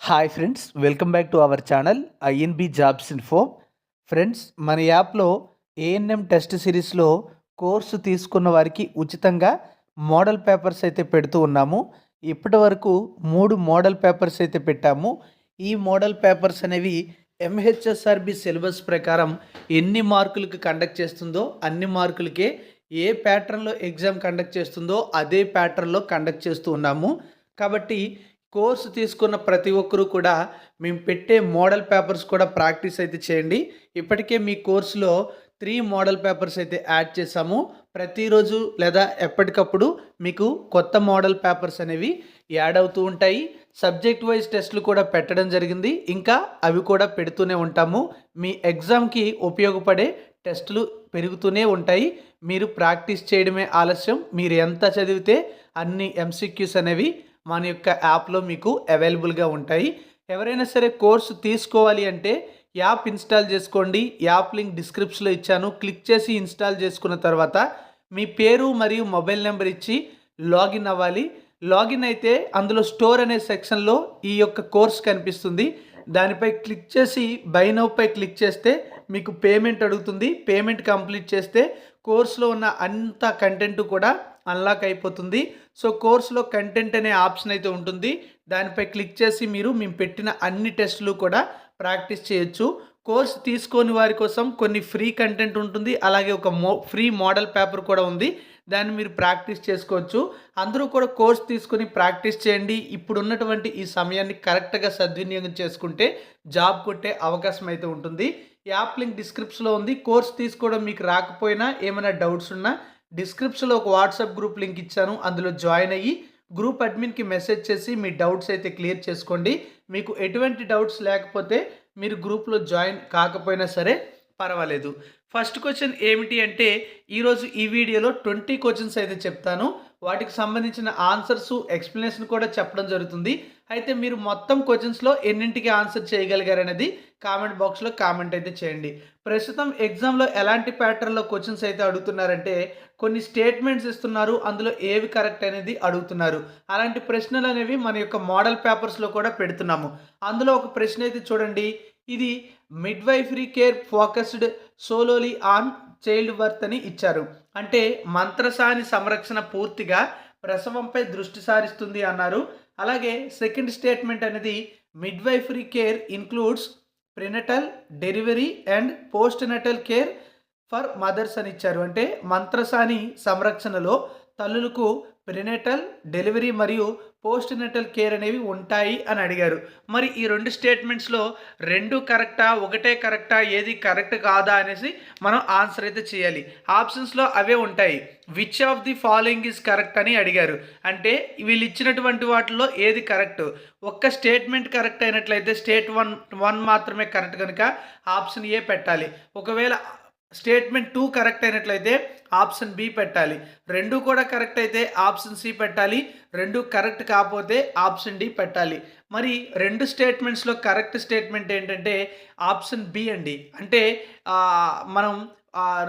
Hi friends, welcome back to our channel INB jobs info. Friends, మన యాప్లో ANM test సిరీస్లో course తీసుకున్న వారికి ఉచితంగా మోడల్ పేపర్స్ అయితే పెడుతూ ఉన్నాము. ఇప్పటి వరకు 3 మోడల్ పేపర్స్ అయితే పెట్టాము. ఈ మోడల్ పేపర్స్ అనేవి ఎంహెచ్ఎస్ఆర్బి సిలబస్ ప్రకారం ఎన్ని మార్కులకు కండక్ట్ చేస్తుందో అన్ని మార్కులకే, ఏ ప్యాటర్న్లో ఎగ్జామ్ కండక్ట్ చేస్తుందో అదే ప్యాటర్న్లో కండక్ట్ చేస్తూ ఉన్నాము. కాబట్టి కోర్సు తీసుకున్న ప్రతి ఒక్కరూ కూడా మేము పెట్టే మోడల్ పేపర్స్ కూడా ప్రాక్టీస్ అయితే చేయండి. ఇప్పటికే మీ కోర్సులో 3 మోడల్ పేపర్స్ అయితే యాడ్ చేసాము. ప్రతిరోజు లేదా ఎప్పటికప్పుడు మీకు కొత్త మోడల్ పేపర్స్ అనేవి యాడ్ అవుతూ ఉంటాయి. సబ్జెక్ట్ వైజ్ టెస్టులు కూడా పెట్టడం జరిగింది. ఇంకా అవి కూడా పెడుతూనే ఉంటాము. మీ ఎగ్జామ్కి ఉపయోగపడే టెస్టులు పెరుగుతూనే ఉంటాయి. మీరు ప్రాక్టీస్ చేయడమే ఆలస్యం. మీరు ఎంత చదివితే అన్ని ఎంసీక్యూస్ అనేవి మన యొక్క యాప్లో మీకు అవైలబుల్గా ఉంటాయి. ఎవరైనా సరే కోర్సు తీసుకోవాలి అంటే యాప్ ఇన్స్టాల్ చేసుకోండి. యాప్ లింక్ డిస్క్రిప్షన్లో ఇచ్చాను. క్లిక్ చేసి ఇన్స్టాల్ చేసుకున్న తర్వాత మీ పేరు మరియు మొబైల్ నెంబర్ ఇచ్చి లాగిన్ అవ్వాలి. లాగిన్ అయితే అందులో స్టోర్ అనే సెక్షన్లో ఈ యొక్క కోర్స్ కనిపిస్తుంది. దానిపై క్లిక్ చేసి బై నౌపై క్లిక్ చేస్తే మీకు పేమెంట్ అడుగుతుంది. పేమెంట్ కంప్లీట్ చేస్తే కోర్సులో ఉన్న అంత కంటెంట్ కూడా అన్లాక్ అయిపోతుంది. సో కోర్సులో కంటెంట్ అనే ఆప్షన్ అయితే ఉంటుంది. దానిపై క్లిక్ చేసి మేము పెట్టిన అన్ని టెస్టులు కూడా ప్రాక్టీస్ చేయొచ్చు. కోర్స్ తీసుకోని వారి కోసం కొన్ని ఫ్రీ కంటెంట్ ఉంటుంది. అలాగే ఒక ఫ్రీ మోడల్ పేపర్ కూడా ఉంది. దాన్ని మీరు ప్రాక్టీస్ చేసుకోవచ్చు. అందరూ కూడా కోర్స్ తీసుకొని ప్రాక్టీస్ చేయండి. ఇప్పుడు ఉన్నటువంటి ఈ సమయాన్ని కరెక్ట్గా సద్వినియోగం చేసుకుంటే జాబ్ కొట్టే అవకాశం అయితే ఉంటుంది. యాప్ లింక్ డిస్క్రిప్షన్లో ఉంది. కోర్స్ తీసుకోవడం మీకు రాకపోయినా ఏమైనా డౌట్స్ ఉన్నా డిస్క్రిప్షన్లో ఒక వాట్సాప్ గ్రూప్ లింక్ ఇచ్చాను. అందులో జాయిన్ అయ్యి గ్రూప్ అడ్మిన్కి మెసేజ్ చేసి మీ డౌట్స్ అయితే క్లియర్ చేసుకోండి. మీకు ఎటువంటి డౌట్స్ లేకపోతే మీరు గ్రూప్లో జాయిన్ కాకపోయినా సరే పర్వాలేదు. ఫస్ట్ క్వశ్చన్ ఏమిటి అంటే, ఈరోజు ఈ వీడియోలో 20 క్వశ్చన్స్ అయితే చెప్తాను. వాటికి సంబంధించిన ఆన్సర్స్, ఎక్స్ప్లెనేషన్ కూడా చెప్పడం జరుగుతుంది. అయితే మీరు మొత్తం క్వశ్చన్స్లో ఎన్నింటికి ఆన్సర్ చేయగలిగారనేది కామెంట్ బాక్స్లో కామెంట్ అయితే చేయండి. ప్రస్తుతం ఎగ్జామ్లో ఎలాంటి ప్యాటర్న్లో క్వశ్చన్స్ అయితే అడుగుతున్నారంటే, కొన్ని స్టేట్మెంట్స్ ఇస్తున్నారు, అందులో ఏవి కరెక్ట్ అనేది అడుగుతున్నారు. అలాంటి ప్రశ్నలు అనేవి మన యొక్క మోడల్ పేపర్స్లో కూడా పెడుతున్నాము. అందులో ఒక ప్రశ్న అయితే చూడండి. ఇది midwifery care focused solely on child birth అని ఇచ్చారు. అంటే మంత్రసాని సంరక్షణ పూర్తిగా ప్రసవంపై దృష్టి సారిస్తుంది అన్నారు. అలాగే సెకండ్ స్టేట్మెంట్ అనేది midwifery care includes prenatal, delivery and post natal care for mothers అని ఇచ్చారు. అంటే మంత్రసాని సంరక్షణలో తల్లులకు ప్రినేటల్, డెలివరీ మరియు పోస్ట్ నెటల్ కేర్ అనేవి ఉంటాయి అని అడిగారు. మరి ఈ 2 స్టేట్మెంట్స్లో 2 కరెక్టా, ఒకటే కరెక్టా, ఏది కరెక్ట్ కాదా అనేసి మనం ఆన్సర్ అయితే చేయాలి. ఆప్షన్స్లో అవే ఉంటాయి. Which of the following is correct అని అడిగారు. అంటే వీళ్ళు ఇచ్చినటువంటి వాటిలో ఏది కరెక్ట్. ఒక్క స్టేట్మెంట్ కరెక్ట్ అయినట్లయితే స్టేట్ వన్ మాత్రమే కరెక్ట్ కనుక ఆప్షన్ ఏ పెట్టాలి. ఒకవేళ స్టేట్మెంట్ 2 కరెక్ట్ అయినట్లయితే ఆప్షన్ బి పెట్టాలి. 2 కూడా కరెక్ట్ అయితే ఆప్షన్ సి పెట్టాలి. 2 కరెక్ట్ కాకపోతే ఆప్షన్ డి పెట్టాలి. మరి 2 స్టేట్మెంట్స్లో కరెక్ట్ స్టేట్మెంట్ ఏంటంటే ఆప్షన్ బి అండి. అంటే మనం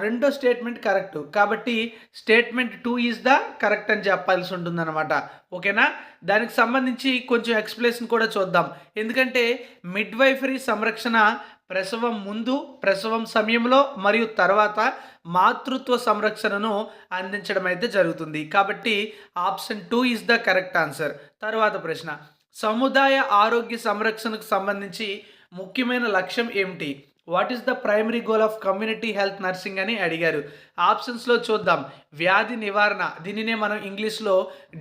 రెండో స్టేట్మెంట్ కరెక్ట్ కాబట్టి స్టేట్మెంట్ 2 ఈజ్ ద కరెక్ట్ అని చెప్పాల్సి ఉంటుందన్నమాట. ఓకేనా? దానికి సంబంధించి కొంచెం ఎక్స్ప్లెనేషన్ కూడా చూద్దాం. ఎందుకంటే మిడ్వైఫరీ సంరక్షణ ప్రసవం ముందు, ప్రసవం సమయంలో మరియు తర్వాత మాతృత్వ సంరక్షణను అందించడం అయితే జరుగుతుంది. కాబట్టి option 2 is the correct answer. తర్వాత ప్రశ్న, సముదాయ ఆరోగ్య సంరక్షణకు సంబంధించి ముఖ్యమైన లక్ష్యం ఏమిటి? What is the primary goal of community health nursing అని అడిగారు. ఆప్షన్స్లో చూద్దాం. వ్యాధి నివారణ, దీనినే మనం ఇంగ్లీష్లో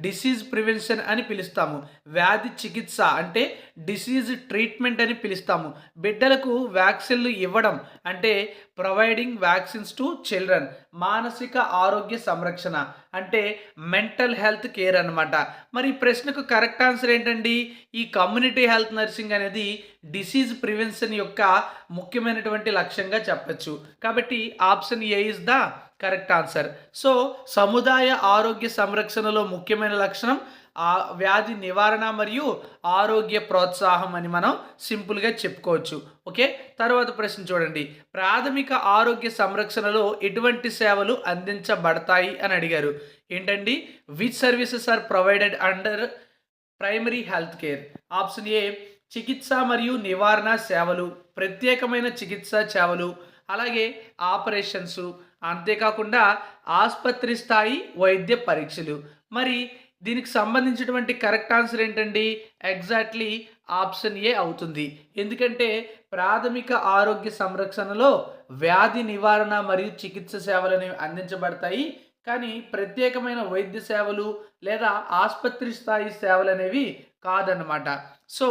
డిసీజ్ ప్రివెన్షన్ అని పిలుస్తాము. వ్యాధి చికిత్స అంటే డిసీజ్ ట్రీట్మెంట్ అని పిలుస్తాము. బిడ్డలకు వ్యాక్సిన్లు ఇవ్వడం అంటే ప్రొవైడింగ్ వ్యాక్సిన్స్ టు చిల్డ్రన్. మానసిక ఆరోగ్య సంరక్షణ అంటే మెంటల్ హెల్త్ కేర్ అనమాట. మరి ఈ ప్రశ్నకు కరెక్ట్ ఆన్సర్ ఏంటండి? ఈ కమ్యూనిటీ హెల్త్ నర్సింగ్ అనేది డిసీజ్ ప్రివెన్షన్ యొక్క ముఖ్యమైనటువంటి లక్ష్యంగా చెప్పచ్చు. కాబట్టి option A is the correct answer. So సముదాయ ఆరోగ్య సంరక్షణలో ముఖ్యమైన లక్షణం వ్యాధి నివారణ మరియు ఆరోగ్య ప్రోత్సాహం అని మనం సింపుల్గా చెప్పుకోవచ్చు. ఓకే, తర్వాత ప్రశ్న చూడండి. ప్రాథమిక ఆరోగ్య సంరక్షణలో ఎటువంటి సేవలు అందించబడతాయి అని అడిగారు. ఏంటండి? Which services are provided under primary health care? Option A చికిత్స మరియు నివారణ సేవలు, ప్రత్యేకమైన చికిత్సా సేవలు, అలాగే ఆపరేషన్స్, అంతేకాకుండా ఆసుపత్రి స్థాయి వైద్య పరీక్షలు. మరి దీనికి సంబంధించినటువంటి కరెక్ట్ ఆన్సర్ ఏంటండి? ఎగ్జాక్ట్లీ ఆప్షన్ ఏ అవుతుంది. ఎందుకంటే ప్రాథమిక ఆరోగ్య సంరక్షణలో వ్యాధి నివారణ మరియు చికిత్స సేవలు అనేవి అందించబడతాయి. కానీ ప్రత్యేకమైన వైద్య సేవలు లేదా ఆసుపత్రి స్థాయి సేవలు అనేవి కాదన్నమాట. సో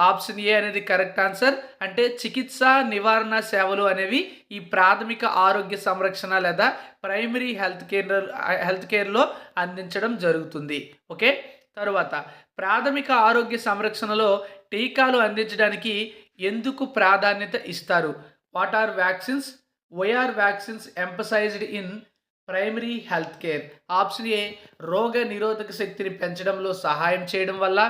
ఆప్షన్ ఏ అనేది కరెక్ట్ ఆన్సర్. అంటే చికిత్స నివారణ సేవలు అనేవి ఈ ప్రాథమిక ఆరోగ్య సంరక్షణ లేదా ప్రైమరీ హెల్త్ కేర్లో అందించడం జరుగుతుంది. ఓకే, తరువాత ప్రాథమిక ఆరోగ్య సంరక్షణలో టీకాలు అందించడానికి ఎందుకు ప్రాధాన్యత ఇస్తారు? What are vaccines? Why are vaccines emphasized in primary health care? Option A రోగ నిరోధక శక్తిని పెంచడంలో సహాయం చేయడం వల్ల,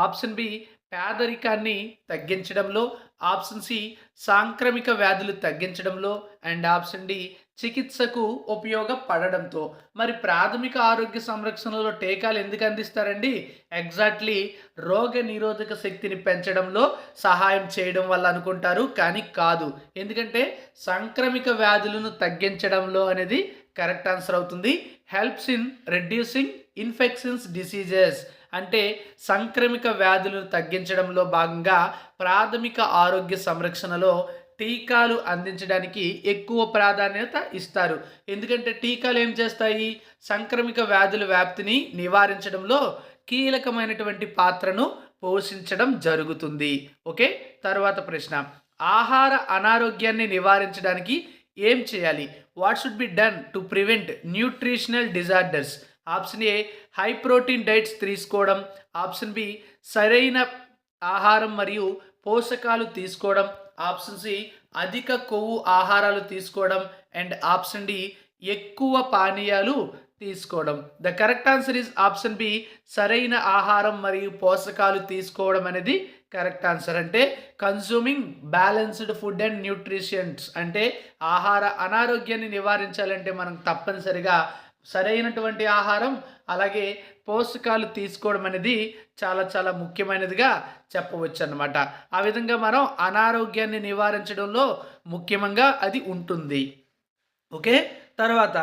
ఆప్షన్ బి పేదరికాన్ని తగ్గించడంలో, ఆప్షన్ సి సాంక్రమిక వ్యాధులు తగ్గించడంలో, అండ్ ఆప్షన్ డి చికిత్సకు ఉపయోగపడడంతో. మరి ప్రాథమిక ఆరోగ్య సంరక్షణలో టీకాలు ఎందుకు అందిస్తారండి? ఎగ్జాక్ట్లీ రోగ నిరోధక శక్తిని పెంచడంలో సహాయం చేయడం వల్ల అనుకుంటారు, కానీ కాదు. ఎందుకంటే సాంక్రమిక వ్యాధులను తగ్గించడంలో అనేది కరెక్ట్ ఆన్సర్ అవుతుంది. Helps in reducing infections diseases అంటే సంక్రమిక వ్యాధులను తగ్గించడంలో భాగంగా ప్రాథమిక ఆరోగ్య సంరక్షణలో టీకాలు అందించడానికి ఎక్కువ ప్రాధాన్యత ఇస్తారు. ఎందుకంటే టీకాలు ఏం చేస్తాయి? సంక్రమిక వ్యాధుల వ్యాప్తిని నివారించడంలో కీలకమైనటువంటి పాత్రను పోషించడం జరుగుతుంది. ఓకే, తర్వాత ప్రశ్న, ఆహార అనారోగ్యాన్ని నివారించడానికి ఏం చేయాలి? What should be done to prevent nutritional disorders? Option A high protein diets తీసుకోవడం, ఆప్షన్ బి సరైన ఆహారం మరియు పోషకాలు తీసుకోవడం, ఆప్షన్ సి అధిక కొవ్వు ఆహారాలు తీసుకోవడం, అండ్ ఆప్షన్ డి ఎక్కువ పానీయాలు తీసుకోవడం. The correct answer is option B సరైన ఆహారం మరియు పోషకాలు తీసుకోవడం అనేది కరెక్ట్ ఆన్సర్. అంటే consuming balanced food and nutritions అంటే ఆహార అనారోగ్యాన్ని నివారించాలంటే మనం తప్పనిసరిగా సరైనటువంటి ఆహారం అలాగే పోషకాలు తీసుకోవడం అనేది చాలా చాలా ముఖ్యమైనదిగా చెప్పవచ్చు అన్నమాట. ఆ విధంగా మనం అనారోగ్యాన్ని నివారించడంలో ముఖ్యంగా అది ఉంటుంది. ఓకే, తర్వాత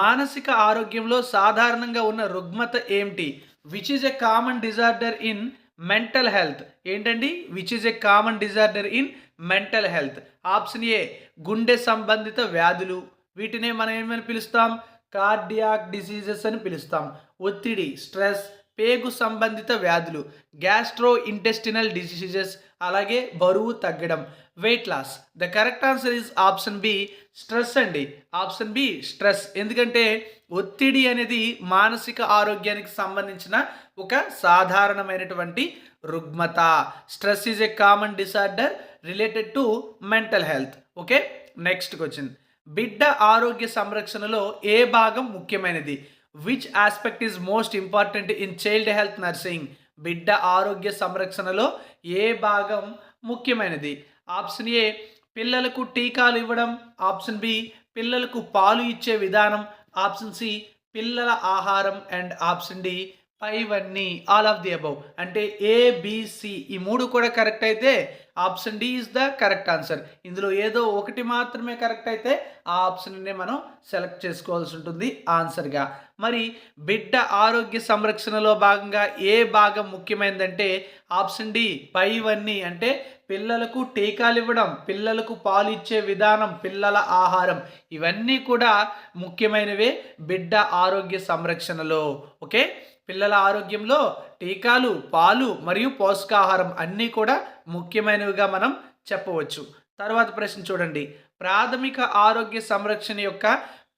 మానసిక ఆరోగ్యంలో సాధారణంగా ఉన్న రుగ్మత ఏమిటి? Which is a common disorder in mental health? ఏంటండి which is a common disorder in mental health? Option A గుండె సంబంధిత వ్యాధులు, వీటినే మనం ఏమని పిలుస్తాం? కార్డియాక్ డిసీజెస్ అని పిలుస్తాం. ఒత్తిడి, స్ట్రెస్, పేగు సంబంధిత వ్యాధులు, గ్యాస్ట్రో ఇంటెస్టినల్ డిసీజెస్, అలాగే బరువు తగ్గడం, weight loss. The correct answer is option B stress అండి. Option B stress. ఎందుకంటే ఒత్తిడి అనేది మానసిక ఆరోగ్యానికి సంబంధించిన ఒక సాధారణమైనటువంటి రుగ్మత. Stress is a common disorder related to mental health. Okay, next question, బిడ్డ ఆరోగ్య సంరక్షణలో ఏ భాగం ముఖ్యమైనది? Which aspect is most important in child health nursing? బిడ్డ ఆరోగ్య సంరక్షణలో ఏ భాగం ముఖ్యమైనది? ఆప్షన్ ఏ పిల్లలకు టీకాలు ఇవ్వడం, ఆప్షన్ బి పిల్లలకు పాలు ఇచ్చే విధానం, ఆప్షన్ సి పిల్లల ఆహారం, అండ్ ఆప్షన్ డి పైవన్నీ, ఆల్ ఆఫ్ ది అబౌవ్. అంటే ఏబిసి ఈ మూడు కూడా కరెక్ట్ అయితే option D is the correct answer. ఇందులో ఏదో ఒకటి మాత్రమే కరెక్ట్ అయితే ఆ ఆప్షన్ని మనం సెలెక్ట్ చేసుకోవాల్సి ఉంటుంది ఆన్సర్గా. మరి బిడ్డ ఆరోగ్య సంరక్షణలో భాగంగా ఏ భాగం ముఖ్యమైనదంటే ఆప్షన్ డి పైవన్నీ. అంటే పిల్లలకు టీకాలు ఇవ్వడం, పిల్లలకు పాలు ఇచ్చే విధానం, పిల్లల ఆహారం, ఇవన్నీ కూడా ముఖ్యమైనవే బిడ్డ ఆరోగ్య సంరక్షణలో. ఓకే, పిల్లల ఆరోగ్యంలో టీకాలు, పాలు మరియు పోషకాహారం అన్నీ కూడా ముఖ్యమైనవిగా మనం చెప్పవచ్చు. తర్వాత ప్రశ్న చూడండి, ప్రాథమిక ఆరోగ్య సంరక్షణ యొక్క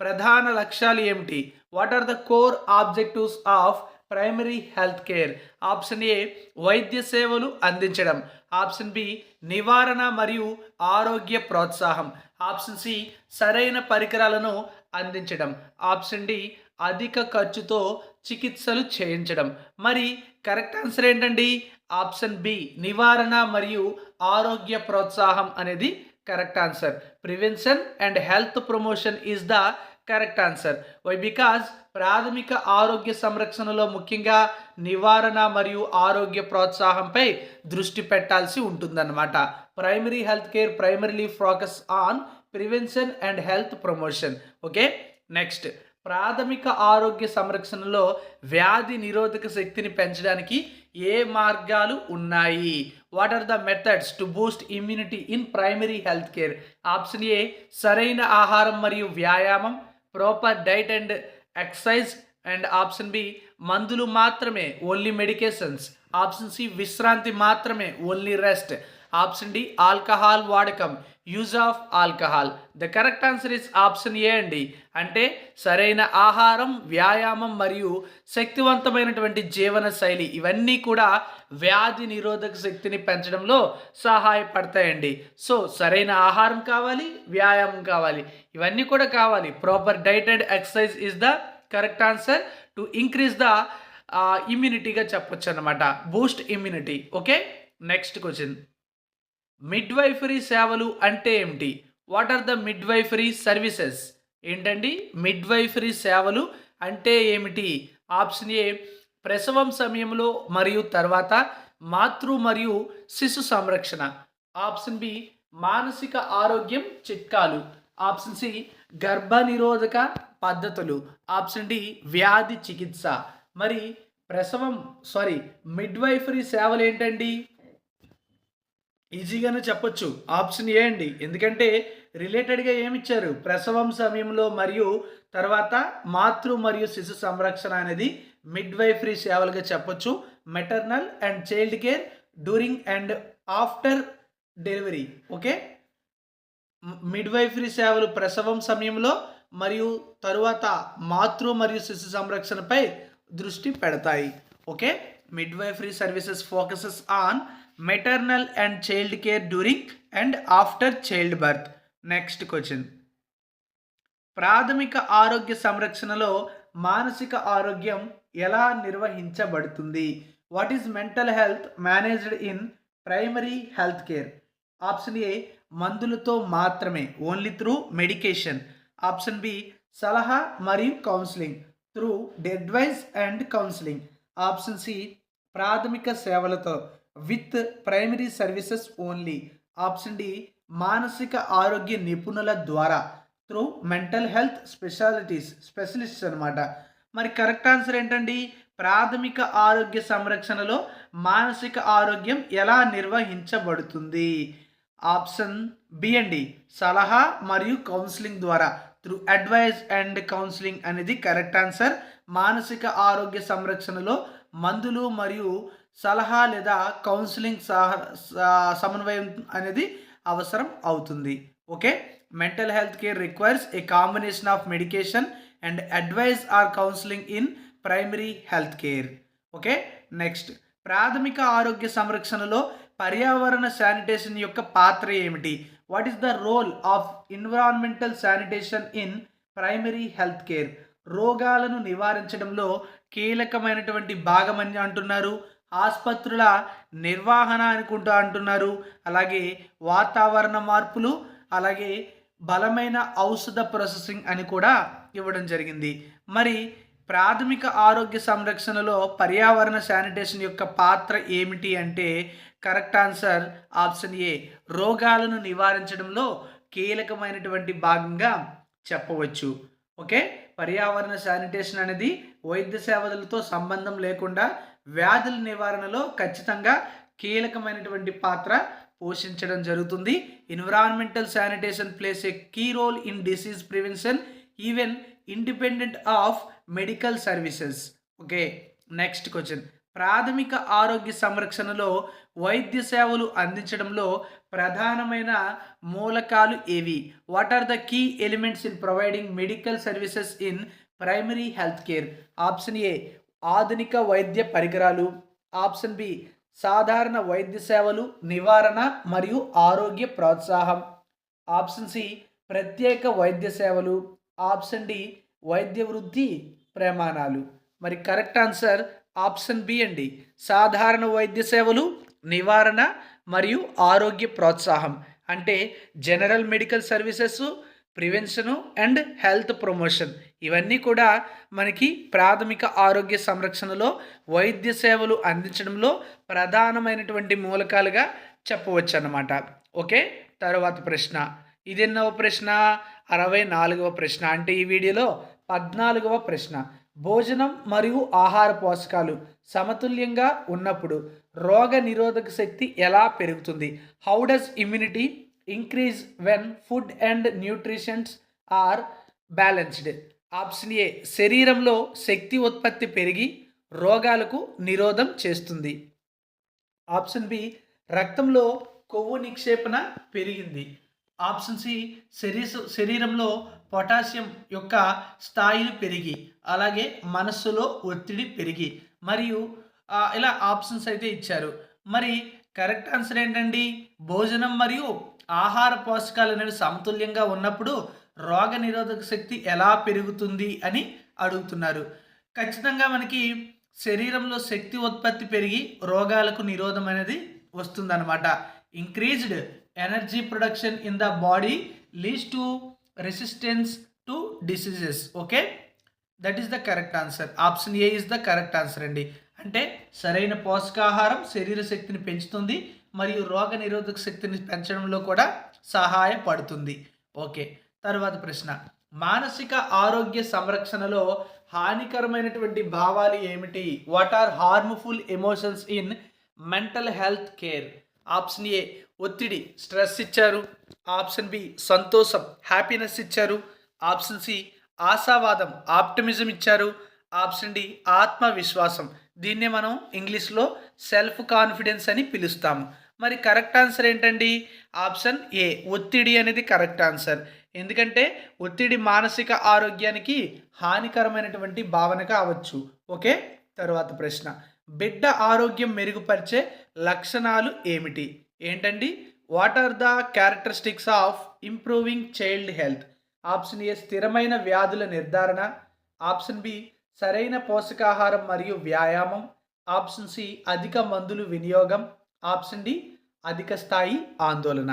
ప్రధాన లక్ష్యాలు ఏమిటి? What are the core objectives of primary health care? Option A వైద్య సేవలు అందించడం, ఆప్షన్ బి నివారణ మరియు ఆరోగ్య ప్రోత్సాహం, ఆప్షన్ సి సరైన పరికరాలను అందించడం, ఆప్షన్ డి అధిక ఖర్చుతో చికిత్సలు చేయించడం. మరి కరెక్ట్ ఆన్సర్ ఏంటండి? ఆప్షన్ బి నివారణ మరియు ఆరోగ్య ప్రోత్సాహం అనేది correct answer. Prevention and health promotion is the correct answer. Why? Because ప్రాథమిక ఆరోగ్య సంరక్షణలో ముఖ్యంగా నివారణ మరియు ఆరోగ్య ప్రోత్సాహంపై దృష్టి పెట్టాల్సి ఉంటుందన్నమాట. Primary health care primarily focus on prevention and health promotion. Okay, next, ప్రాథమిక ఆరోగ్య సంరక్షణలో వ్యాధి నిరోధక శక్తిని పెంచడానికి ఏ మార్గాలు ఉన్నాయి? What are the methods to boost immunity in primary health care? Option A సరైన ఆహారం మరియు వ్యాయామం, proper diet and exercise, and option B మందులు మాత్రమే ఓన్లీ మెడికేషన్స్, ఆప్షన్ సి విశ్రాంతి మాత్రమే only rest, option D alcohol వాడకం use of alcohol. The correct answer is option A అండి. అంటే సరైన ఆహారం, వ్యాయామం మరియు శక్తివంతమైనటువంటి జీవన శైలి ఇవన్నీ కూడా వ్యాధి నిరోధక శక్తిని పెంచడంలో సహాయపడతాయండి. సో సరైన ఆహారం కావాలి, వ్యాయామం కావాలి, ఇవన్నీ కూడా కావాలి. Proper diet and exercise is the correct answer to increase the ఇమ్యూనిటీగా చెప్పొచ్చు అనమాట, boost immunity. Okay, next question, midwifery సేవలు అంటే ఏమిటి? What are the midwifery services? ఏంటండి మిడ్వైఫరీ సేవలు అంటే ఏమిటి? ఆప్షన్ ఏ ప్రసవం సమయంలో మరియు తర్వాత మాతృ మరియు శిశు సంరక్షణ, ఆప్షన్ బి మానసిక ఆరోగ్యం చిట్కాలు, ఆప్షన్ సి గర్భనిరోధక పద్ధతులు, ఆప్షన్ డి వ్యాధి చికిత్స. మరి మిడ్వైఫరీ సేవలు ఏంటండి? ఈజీగానే చెప్పొచ్చు, ఆప్షన్ ఏ అండి. ఎందుకంటే రిలేటెడ్గా ఏమిచ్చారు, ప్రసవం సమయంలో మరియు తర్వాత మాతృ మరియు శిశు సంరక్షణ అనేది మిడ్వైఫరీ సేవలుగా చెప్పొచ్చు. Maternal and child care during and after delivery. Okay, midwifery సేవలు ప్రసవం సమయంలో మరియు తరువాత మాతృ మరియు శిశు సంరక్షణపై దృష్టి పెడతాయి. Okay, midwifery services focuses on maternal and child care during and after child birth. Next question, ప్రాథమిక ఆరోగ్య సంరక్షణలో మానసిక ఆరోగ్యం ఎలా నిర్వహించబడుతుంది? What is mental health managed in primary health care? Option A మందులతో మాత్రమే only through medication, option B సలహా మరియు counselling through advice and counselling, option C ప్రాథమిక సేవలతో with primary services only, option D మానసిక ఆరోగ్య నిపుణుల ద్వారా త్రూ మెంటల్ హెల్త్ స్పెషలిస్ట్స్ అనమాట. మరి కరెక్ట్ ఆన్సర్ ఏంటండి? ప్రాథమిక ఆరోగ్య సంరక్షణలో మానసిక ఆరోగ్యం ఎలా నిర్వహించబడుతుంది? ఆప్షన్ బి అండి, సలహా మరియు కౌన్సిలింగ్ ద్వారా త్రూ అడ్వైజ్ అండ్ కౌన్సిలింగ్ అనేది కరెక్ట్ ఆన్సర్. మానసిక ఆరోగ్య సంరక్షణలో మందులు మరియు సలహా లేదా కౌన్సిలింగ్ సమన్వయం అనేది అవసరం అవుతుంది. Okay, mental health care requires a combination of medication and advice or counselling in primary health care. Okay, next, ప్రాథమిక ఆరోగ్య సంరక్షణలో పర్యావరణ శానిటేషన్ యొక్క పాత్ర ఏమిటి? What is the role of environmental sanitation in primary health care? రోగాలను నివారించడంలో కీలకమైనటువంటి భాగమని అంటున్నారు. ఆసుపత్రుల నిర్వహణ అనుకుంటూ అంటున్నారు. అలాగే వాతావరణ మార్పులు, అలాగే బలమైన ఔషధ ప్రాసెసింగ్ అని కూడా ఇవ్వడం జరిగింది. మరి ప్రాథమిక ఆరోగ్య సంరక్షణలో పర్యావరణ శానిటేషన్ యొక్క పాత్ర ఏమిటి అంటే కరెక్ట్ ఆన్సర్ ఆప్షన్ ఏ రోగాలను నివారించడంలో కీలకమైనటువంటి భాగంగా చెప్పవచ్చు. ఓకే, పర్యావరణ శానిటేషన్ అనేది వైద్య సేవలతో సంబంధం లేకుండా వ్యాధుల నివారణలో ఖచ్చితంగా కీలకమైనటువంటి పాత్ర పోషించడం జరుగుతుంది. Environmental sanitation plays a key role in disease prevention even independent of medical services. Okay, next question, ప్రాథమిక ఆరోగ్య సంరక్షణలో వైద్య సేవలు అందించడంలో ప్రధానమైన మూలకాలు ఏవి? What are the key elements in providing medical services in primary health care? Option A ఆధునిక వైద్య పరికరాలు, ఆప్షన్ బి సాధారణ వైద్య సేవలు, నివారణ మరియు ఆరోగ్య ప్రోత్సాహం, ఆప్షన్ సి ప్రత్యేక వైద్య సేవలు, ఆప్షన్ డి వైద్య వృద్ధి ప్రమాణాలు. మరి కరెక్ట్ ఆన్సర్ ఆప్షన్ బి అండి, సాధారణ వైద్య సేవలు, నివారణ మరియు ఆరోగ్య ప్రోత్సాహం. అంటే general medical services, prevention and health promotion. ఇవన్నీ కూడా మనకి ప్రాథమిక ఆరోగ్య సంరక్షణలో వైద్య సేవలు అందించడంలో ప్రధానమైనటువంటి మూలకాలుగా చెప్పవచ్చు అన్నమాట. ఓకే. తర్వాత ప్రశ్న. ఇది ఎన్నవ ప్రశ్న? 64వ ప్రశ్న. అంటే ఈ వీడియోలో 14వ ప్రశ్న. భోజనం మరియు ఆహార పోషకాలు సమతుల్యంగా ఉన్నప్పుడు రోగ నిరోధక శక్తి ఎలా పెరుగుతుంది? How does immunity increase when food and nutritions are balanced? Option A, శరీరంలో శక్తి ఉత్పత్తి పెరిగి రోగాలకు నిరోధం చేస్తుంది. ఆప్షన్ బి, రక్తంలో కొవ్వు నిక్షేపణ పెరిగింది. ఆప్షన్ సి, శరీరంలో పొటాషియం యొక్క స్థాయిలు పెరిగి అలాగే మనస్సులో ఒత్తిడి పెరిగి మరియు ఇలా ఆప్షన్స్ అయితే ఇచ్చారు. మరి కరెక్ట్ ఆన్సర్ ఏంటండి? భోజనం మరియు ఆహార పోషకాలు అనేవి సమతుల్యంగా ఉన్నప్పుడు రోగ నిరోధక శక్తి ఎలా పెరుగుతుంది అని అడుగుతున్నారు. ఖచ్చితంగా మనకి శరీరంలో శక్తి ఉత్పత్తి పెరిగి రోగాలకు నిరోధం అనేది వస్తుందన్నమాట. Increased energy production in the body leads to resistance to diseases. Okay, that is the correct answer. Option A is the correct answer అండి. అంటే సరైన పోషకాహారం శరీర శక్తిని పెంచుతుంది మరియు రోగ నిరోధక శక్తిని పెంచడంలో కూడా సహాయపడుతుంది. ఓకే, తర్వాత ప్రశ్న. మానసిక ఆరోగ్య సంరక్షణలో హానికరమైనటువంటి భావాలు ఏమిటి? What are harmful emotions in mental health care? Option A, ఒత్తిడి స్ట్రెస్ ఇచ్చారు. ఆప్షన్ బి, సంతోషం హ్యాపీనెస్ ఇచ్చారు. ఆప్షన్ సి, ఆశావాదం ఆప్టిమిజం ఇచ్చారు. ఆప్షన్ డి, ఆత్మవిశ్వాసం. దీన్నే మనం ఇంగ్లీష్లో సెల్ఫ్ కాన్ఫిడెన్స్ అని పిలుస్తాము. మరి కరెక్ట్ ఆన్సర్ ఏంటండి? ఆప్షన్ ఏ, ఒత్తిడి అనేది కరెక్ట్ ఆన్సర్. ఎందుకంటే ఒత్తిడి మానసిక ఆరోగ్యానికి హానికరమైనటువంటి భావన కావచ్చు. ఓకే, తర్వాత ప్రశ్న. బిడ్డ ఆరోగ్యం మెరుగుపరిచే లక్షణాలు ఏమిటి? ఏంటండి? What are the characteristics of improving child health? Option A, స్థిరమైన వ్యాధుల నిర్ధారణ. ఆప్షన్ బి, సరైన పోషకాహారం మరియు వ్యాయామం. ఆప్షన్ సి, అధిక మందులు వినియోగం. ఆప్షన్ డి, అధిక స్థాయి ఆందోళన.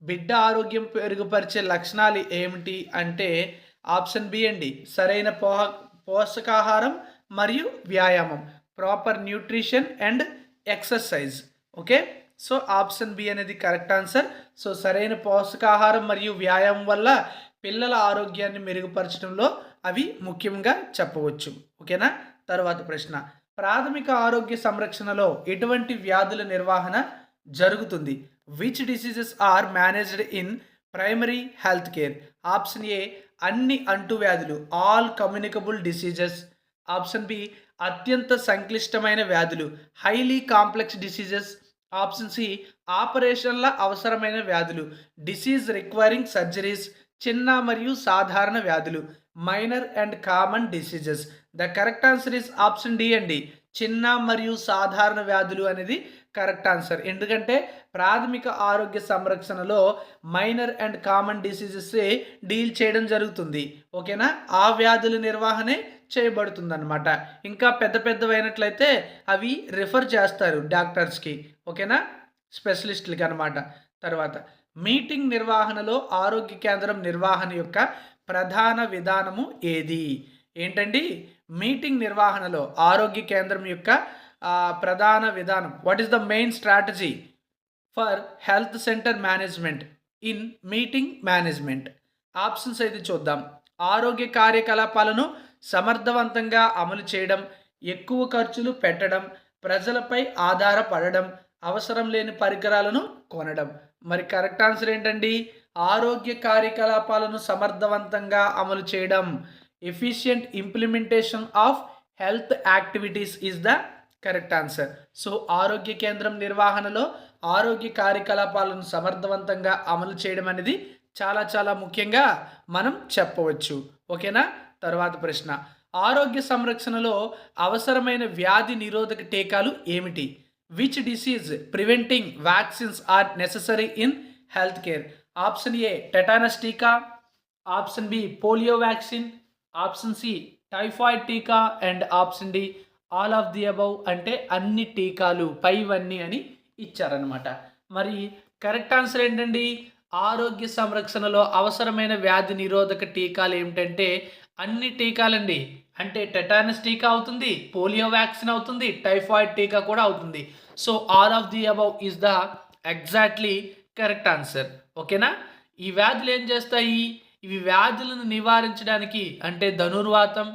బిడ్డ ఆరోగ్యం మెరుగుపరిచే లక్షణాలు ఏమిటి అంటే ఆప్షన్ బి అండి, సరైన పోషకాహారం మరియు వ్యాయామం, proper nutrition and exercise. Okay, so option B అనేది కరెక్ట్ ఆన్సర్. సో సరైన పోషకాహారం మరియు వ్యాయామం వల్ల పిల్లల ఆరోగ్యాన్ని మెరుగుపరచడంలో అవి ముఖ్యంగా చెప్పవచ్చు. ఓకేనా. తర్వాత ప్రశ్న. ప్రాథమిక ఆరోగ్య సంరక్షణలో ఎటువంటి వ్యాధుల నిర్వహణ జరుగుతుంది? Which diseases are managed in primary health care? Option A, అన్ని అంటువ్యాధులు all communicable diseases. Option B, అత్యంత సంక్లిష్టమైన వ్యాధులు highly complex diseases. Option C, ఆపరేషన్ల అవసరమైన వ్యాధులు డిసీజ్ రిక్వైరింగ్ సర్జరీస్. చిన్న మరియు సాధారణ వ్యాధులు minor and common diseases. The correct answer is option D అండి, చిన్న మరియు సాధారణ వ్యాధులు అనేది కరెక్ట్ ఆన్సర్. ఎందుకంటే ప్రాథమిక ఆరోగ్య సంరక్షణలో minor and common diseases deal చేయడం జరుగుతుంది. ఓకేనా, ఆ వ్యాధుల నిర్వహణే చేయబడుతుంది అనమాట. ఇంకా పెద్ద పెద్దవైనట్లయితే అవి రిఫర్ చేస్తారు డాక్టర్స్కి. ఓకేనా, స్పెషలిస్టులకి అనమాట. తర్వాత మీటింగ్ నిర్వహణలో ఆరోగ్య కేంద్రం నిర్వహణ యొక్క ప్రధాన విధానము ఏది? ఏంటండి? మీటింగ్ నిర్వహణలో ఆరోగ్య కేంద్రం యొక్క ప్రధాన విధానం. What is the main strategy for health centre management in meeting management? Options అయితే చూద్దాం. ఆరోగ్య కార్యకలాపాలను సమర్థవంతంగా అమలు చేయడం, ఎక్కువ ఖర్చులు పెట్టడం, ప్రజలపై ఆధారపడడం, అవసరం లేని పరికరాలను కొనడం. మరి కరెక్ట్ ఆన్సర్ ఏంటండి? ఆరోగ్య కార్యకలాపాలను సమర్థవంతంగా అమలు చేయడం. Efficient implementation of health activities is the correct answer. So ఆరోగ్య కేంద్రం నిర్వహణలో ఆరోగ్య కార్యకలాపాలను సమర్థవంతంగా అమలు చేయడం అనేది చాలా చాలా ముఖ్యంగా మనం చెప్పవచ్చు. ఓకేనా. తర్వాత ప్రశ్న. ఆరోగ్య సంరక్షణలో అవసరమైన వ్యాధి నిరోధక టీకాలు ఏమిటి? Which disease preventing vaccines are necessary in health care? Option A, tetanus టీకా. Option B, polio vaccine. Option C, typhoid టీకా. And option D, all of the above. అంటే అన్ని టీకాలు, పైవన్నీ అని ఇచ్చారనమాట. మరి కరెక్ట్ ఆన్సర్ ఏంటండి? ఆరోగ్య సంరక్షణలో అవసరమైన వ్యాధి నిరోధక టీకాలు ఏమిటంటే అన్ని టీకాలండి. అంటే టెటానస్ టీకా అవుతుంది, పోలియో వ్యాక్సిన్ అవుతుంది, టైఫాయిడ్ టీకా కూడా అవుతుంది. So all of the above is the exactly correct answer. ఓకేనా? ఈ వ్యాధులు ఏం చేస్తాయి? ఇవి వ్యాధులను నివారించడానికి అంటే ధనుర్వాతం,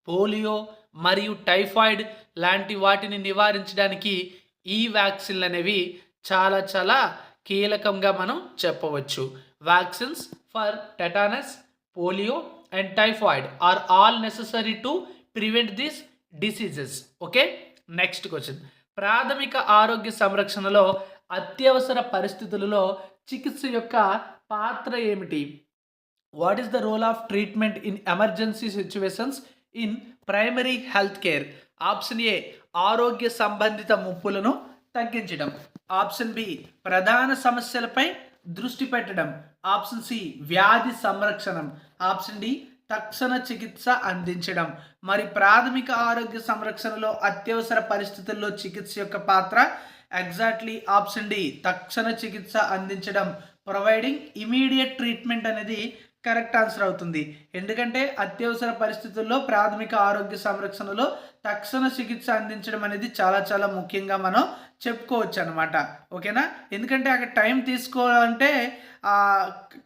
పోలియో మరియు టైఫాయిడ్ లాంటి వాటిని నివారించడానికి ఈ వ్యాక్సిన్లు అనేవి చాలా చాలా కీలకంగా మనం చెప్పవచ్చు. Vaccines for tetanus, polio and typhoid are all necessary to prevent this diseases. Okay, next question. ప్రాథమిక ఆరోగ్య సంరక్షణలో అత్యవసర పరిస్థితులలో చికిత్స యొక్క పాత్ర ఏమిటి? What is the role of treatment in emergency situations in primary health care? Option A ఆరోగ్య సంబంధిత ముప్పులను తగ్గించడం. ఆప్షన్ బి ప్రధాన సమస్యలపై దృష్టి పెట్టడం. ఆప్షన్ సి వ్యాధి సంరక్షణం. ఆప్షన్ డి తక్షణ చికిత్స అందించడం. మరి ప్రాథమిక ఆరోగ్య సంరక్షణలో అత్యవసర పరిస్థితుల్లో చికిత్స యొక్క పాత్ర ఎగ్జాక్ట్లీ ఆప్షన్ డి తక్షణ చికిత్స అందించడం. ప్రొవైడింగ్ ఇమీడియట్ ట్రీట్మెంట్ అనేది కరెక్ట్ ఆన్సర్ అవుతుంది. ఎందుకంటే అత్యవసర పరిస్థితుల్లో ప్రాథమిక ఆరోగ్య సంరక్షణలో తక్షణ చికిత్స అందించడం అనేది చాలా చాలా ముఖ్యంగా మనం చెప్పుకోవచ్చు అనమాట. ఓకేనా? ఎందుకంటే అక్కడ టైం తీసుకోవాలంటే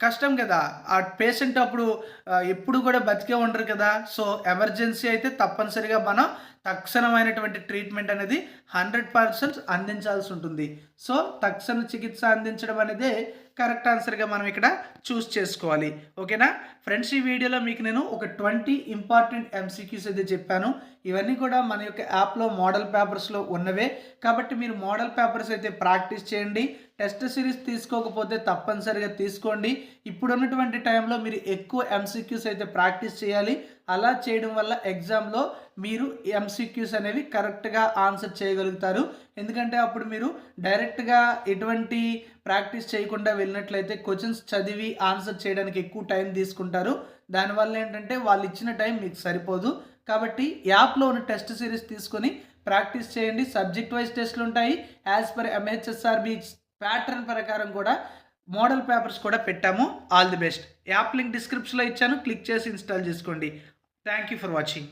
కష్టం కదా. ఆ పేషెంట్ అప్పుడు ఎప్పుడు కూడా బతికే ఉండరు కదా. సో ఎమర్జెన్సీ అయితే తప్పనిసరిగా మనం తక్షణమైనటువంటి ట్రీట్మెంట్ అనేది 100% అందించాల్సి ఉంటుంది. సో తక్షణ చికిత్స అందించడం అనేది కరెక్ట్ ఆన్సర్గా మనం ఇక్కడ చూస్ చేసుకోవాలి. ఓకేనా ఫ్రెండ్స్? ఈ వీడియోలో మీకు నేను ఒక 20 ఇంపార్టెంట్ MCQs అయితే చెప్పాను. ఇవన్నీ కూడా మన యొక్క యాప్లో మోడల్ పేపర్స్లో ఉన్నవే కాబట్టి మీరు మోడల్ పేపర్స్ అయితే ప్రాక్టీస్ చేయండి. టెస్ట్ సిరీస్ తీసుకోకపోతే తప్పనిసరిగా తీసుకోండి. ఇప్పుడున్నటువంటి టైంలో మీరు ఎక్కువ MCQs అయితే ప్రాక్టీస్ చేయాలి. అలా చేయడం వల్ల ఎగ్జామ్లో మీరు MCQs అనేవి కరెక్ట్గా ఆన్సర్ చేయగలుగుతారు. ఎందుకంటే అప్పుడు మీరు డైరెక్ట్గా ఎటువంటి ప్రాక్టీస్ చేయకుండా వెళ్ళినట్లయితే క్వశ్చన్స్ చదివి ఆన్సర్ చేయడానికి ఎక్కువ టైం తీసుకుంటారు. దానివల్ల ఏంటంటే వాళ్ళు ఇచ్చిన టైం మీకు సరిపోదు. కాబట్టి యాప్లో ఉన్న టెస్ట్ సిరీస్ తీసుకొని ప్రాక్టీస్ చేయండి. సబ్జెక్ట్ వైజ్ టెస్ట్లు ఉంటాయి. యాజ్ పర్ MHSRB ప్యాటర్న్ ప్రకారం కూడా మోడల్ పేపర్స్ కూడా పెట్టాము. All the best. App link డిస్క్రిప్షన్లో ఇచ్చాను, క్లిక్ చేసి ఇన్స్టాల్ చేసుకోండి. Thank you for watching.